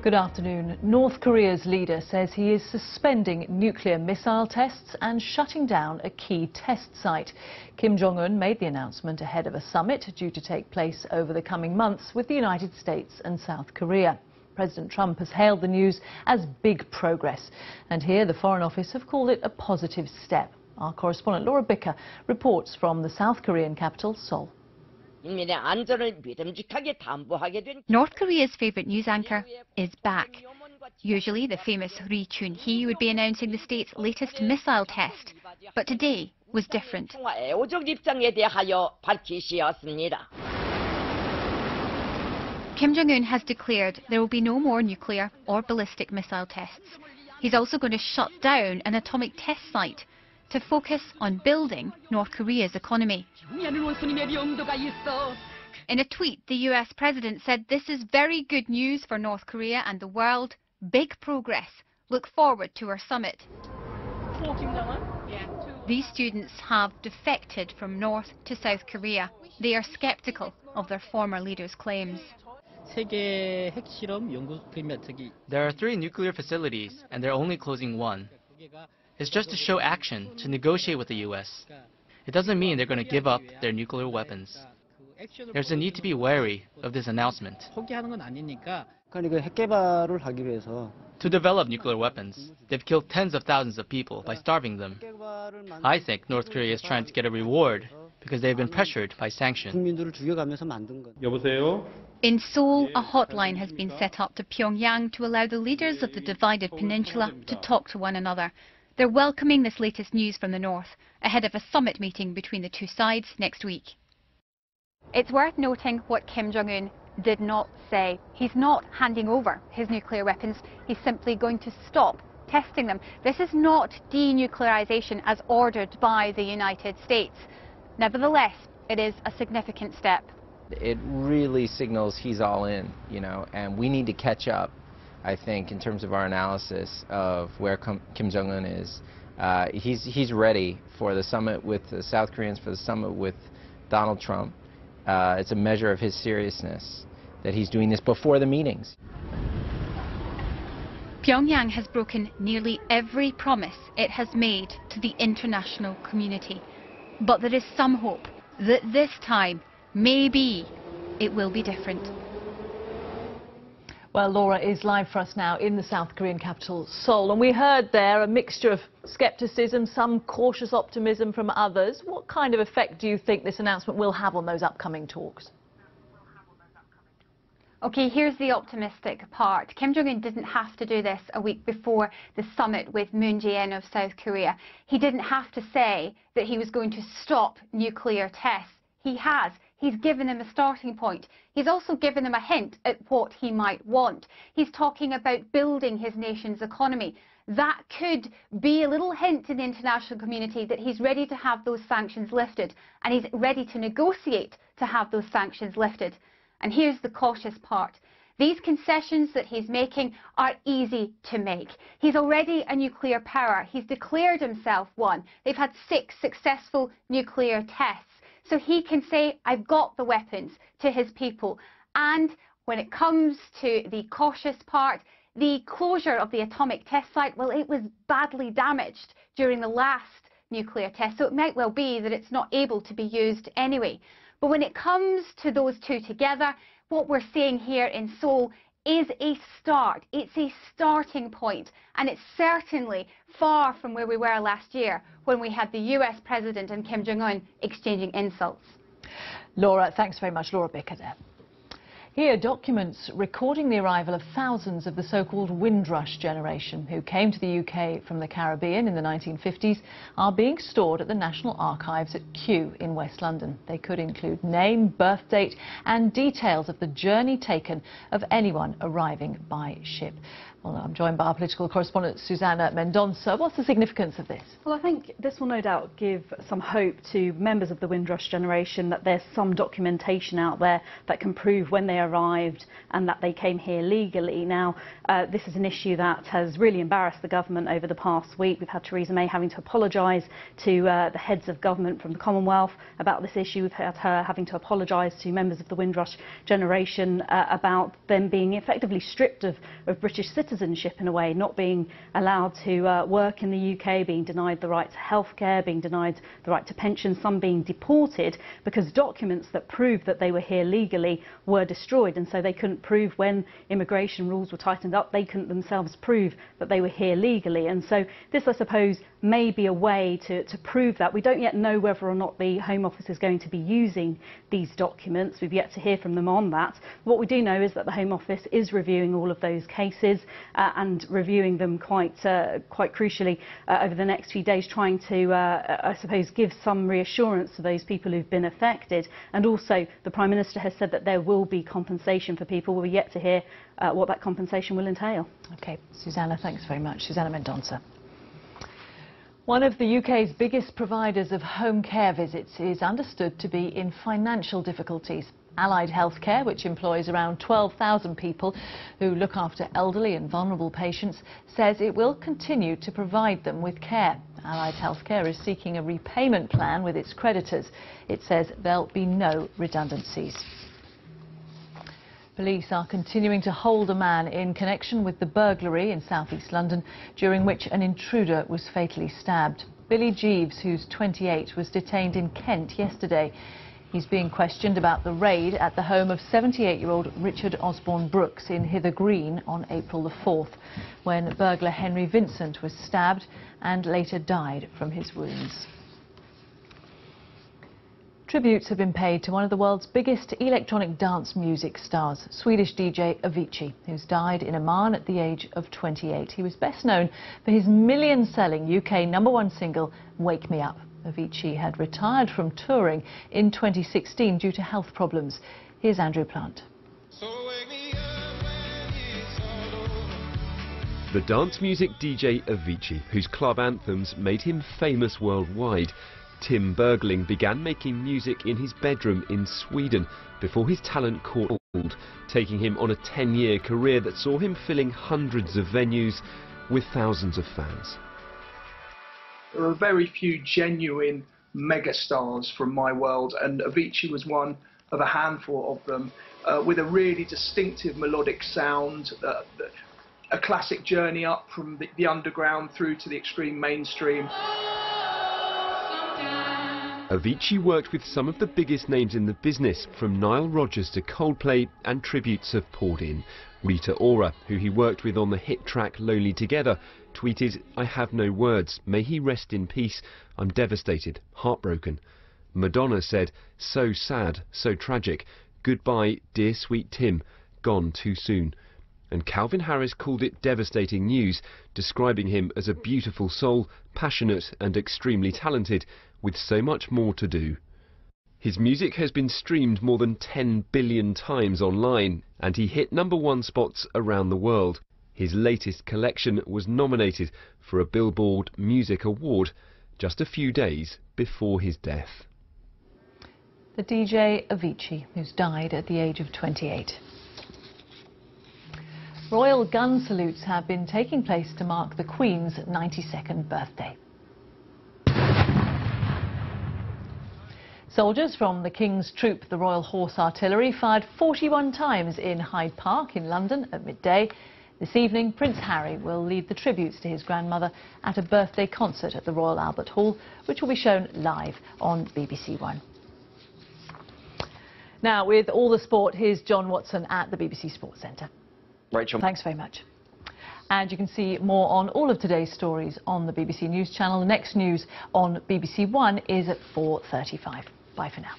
Good afternoon. North Korea's leader says he is suspending nuclear missile tests and shutting down a key test site. Kim Jong-un made the announcement ahead of a summit due to take place over the coming months with the United States and South Korea. President Trump has hailed the news as big progress, and here the Foreign Office have called it a positive step. Our correspondent Laura Bicker reports from the South Korean capital, Seoul. North Korea's favourite news anchor is back. Usually the famous Ri Chun-hee would be announcing the state's latest missile test, but today was different. Kim Jong-un has declared there will be no more nuclear or ballistic missile tests. He's also going to shut down an atomic test site to focus on building North Korea's economy. In a tweet, the US president said this is very good news for North Korea and the world. Big progress. Look forward to our summit. These students have defected from North to South Korea. They are sceptical of their former leader's claims. There are 3 nuclear facilities and they're only closing 1. It's just to show action, to negotiate with the US. It doesn't mean they're going to give up their nuclear weapons. There's a need to be wary of this announcement. To develop nuclear weapons, they've killed tens of thousands of people by starving them. I think North Korea is trying to get a reward because they've been pressured by sanctions. In Seoul, a hotline has been set up to Pyongyang to allow the leaders of the divided peninsula to talk to one another. They're welcoming this latest news from the north, ahead of a summit meeting between the two sides next week. It's worth noting what Kim Jong-un did not say. He's not handing over his nuclear weapons. He's simply going to stop testing them. This is not denuclearization as ordered by the United States. Nevertheless, it is a significant step. It really signals he's all in, and we need to catch up, I think, in terms of our analysis of where Kim Jong-un is. He's ready for the summit with the South Koreans, for the summit with Donald Trump. It's a measure of his seriousness that he's doing this before the meetings. Pyongyang has broken nearly every promise it has made to the international community. But there is some hope that this time, maybe, it will be different. Well, Laura is live for us now in the South Korean capital, Seoul. And we heard there a mixture of scepticism, some cautious optimism from others. What kind of effect do you think this announcement will have on those upcoming talks? OK, here's the optimistic part. Kim Jong-un didn't have to do this a week before the summit with Moon Jae-in of South Korea. He didn't have to say that he was going to stop nuclear tests. He has. He's given them a starting point. He's also given them a hint at what he might want. He's talking about building his nation's economy. That could be a little hint to the international community that he's ready to have those sanctions lifted, and he's ready to negotiate to have those sanctions lifted. And here's the cautious part. These concessions that he's making are easy to make. He's already a nuclear power. He's declared himself one. They've had 6 successful nuclear tests. So he can say, I've got the weapons to his people. And when it comes to the cautious part, the closure of the atomic test site, well, it was badly damaged during the last nuclear test. So it might well be that it's not able to be used anyway. But when it comes to those two together, what we're seeing here in Seoul is a start. It's a starting point, and it's certainly far from where we were last year when we had the US president and Kim Jong-un exchanging insults. Laura, thanks very much. Laura Bicker there. Here, documents recording the arrival of thousands of the so-called Windrush generation who came to the UK from the Caribbean in the 1950s are being stored at the National Archives at Kew in West London. They could include name, birth date and details of the journey taken of anyone arriving by ship. Well, I'm joined by our political correspondent Susana Mendonça. What's the significance of this? Well, I think this will no doubt give some hope to members of the Windrush generation that there's some documentation out there that can prove when they arrived and that they came here legally. Now, this is an issue that has really embarrassed the government over the past week. We've had Theresa May having to apologise to the heads of government from the Commonwealth about this issue. We've had her having to apologise to members of the Windrush generation about them being effectively stripped of British citizenship in a way, not being allowed to work in the UK, being denied the right to healthcare, being denied the right to pension, some being deported because documents that proved that they were here legally were destroyed, and so they couldn't prove when immigration rules were tightened up, they couldn't themselves prove that they were here legally. And so this, I suppose, may be a way to prove that. We don't yet know whether or not the Home Office is going to be using these documents. We've yet to hear from them on that. What we do know is that the Home Office is reviewing all of those cases and reviewing them quite crucially over the next few days, trying to, I suppose, give some reassurance to those people who've been affected. And also, the Prime Minister has said that there will be compensation for people. We're yet to hear what that compensation will entail. OK, Susana, thanks very much. Susana Mendonça. One of the UK's biggest providers of home care visits is understood to be in financial difficulties. Allied Healthcare, which employs around 12,000 people who look after elderly and vulnerable patients, says it will continue to provide them with care. Allied Healthcare is seeking a repayment plan with its creditors. It says there'll be no redundancies. Police are continuing to hold a man in connection with the burglary in southeast London, during which an intruder was fatally stabbed. Billy Jeeves, who's 28, was detained in Kent yesterday. He's being questioned about the raid at the home of 78-year-old Richard Osborne Brooks in Hither Green on April the 4th, when burglar Henry Vincent was stabbed and later died from his wounds. Tributes have been paid to one of the world's biggest electronic dance music stars, Swedish DJ Avicii, who's died in Oman at the age of 28. He was best known for his million-selling UK #1 single, Wake Me Up. Avicii had retired from touring in 2016 due to health problems. Here's Andrew Plant. The dance music DJ Avicii, whose club anthems made him famous worldwide. Tim Bergling began making music in his bedroom in Sweden before his talent caught hold, taking him on a 10-year career that saw him filling hundreds of venues with thousands of fans. There are very few genuine megastars from my world, and Avicii was one of a handful of them, with a really distinctive melodic sound, a classic journey up from the underground through to the extreme mainstream. Avicii worked with some of the biggest names in the business, from Nile Rodgers to Coldplay, and tributes have poured in. Rita Ora, who he worked with on the hit track Lonely Together, tweeted, "I have no words. May he rest in peace. I'm devastated, heartbroken." Madonna said, "So sad, so tragic. Goodbye, dear sweet Tim. Gone too soon." And Calvin Harris called it devastating news, describing him as a beautiful soul, passionate and extremely talented, with so much more to do. His music has been streamed more than 10 billion times online, and he hit #1 spots around the world. His latest collection was nominated for a Billboard Music Award just a few days before his death. The DJ Avicii, who's died at the age of 28. Royal gun salutes have been taking place to mark the Queen's 92nd birthday. Soldiers from the King's Troop, the Royal Horse Artillery, fired 41 times in Hyde Park in London at midday. This evening, Prince Harry will lead the tributes to his grandmother at a birthday concert at the Royal Albert Hall, which will be shown live on BBC One. Now, with all the sport, here's John Watson at the BBC Sports Centre. Rachel. Thanks very much. And you can see more on all of today's stories on the BBC News channel. The next news on BBC One is at 4:35. Bye for now.